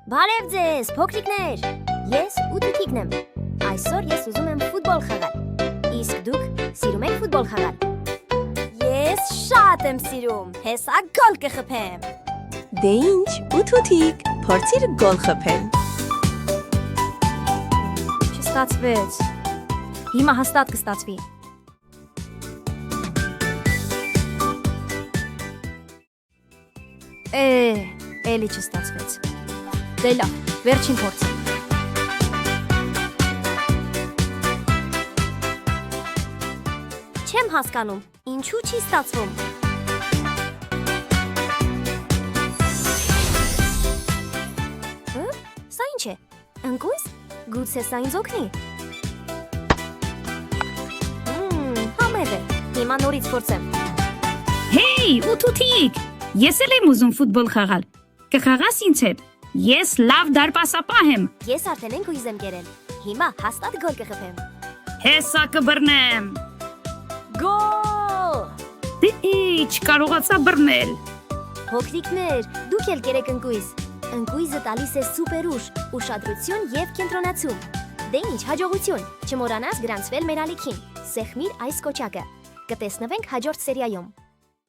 Բարև ձեզ, փոքրիկներ։ Ես Ուտուտիկն եմ։ Այսօր ես ուզում եմ ֆուտբոլ խաղալ։ Իսկ դուք սիրում եք ֆուտբոլ խաղալ։ Ես շատ եմ սիրում։ Հեսա գոլ կխփեմ։ Դե ինչ, Ուտուտիկ, փորձիր գոլ խփել։ Չստացվեց։ Հիմա հաստատ կստացվի։ Էլի չստացվեց։ Դե լավ, վերջին փորձ։ Չեմ հասկանում, ինչու չի ստացվում։ Սա ինչ է։ Ընկույզ։ Գուցե սա ինձ օգնի։ Համետ է։ Հիմա նորից փորձեմ։ Հեյ, Ուտուտիկ, ես էլ եմ ուզում ֆուտբոլ խաղալ։ Կխաղաս ինձ հետ։ Ես լավ դարպասապահ եմ։ Ես արդեն ընկույզ եմ կերել։ Հիմա հաստատ գոլ կխփեմ։ Հեսա կբռնեմ։ Գոլ! Դե չկարողացա բռնել։ Փոքրիկներ, դուք էլ կերեք ընկույզ։ Ընկույզը տալիս է սուպեր ուժ, ուշադրություն եւ կենտրոնացում։ Դե ինչ, հաջողություն։ Չմոռանաս գրանցվել մեր ալիքին։ Սեղմիր այս կոճակը։ Կտեսնվենք հաջորդ սերիայում։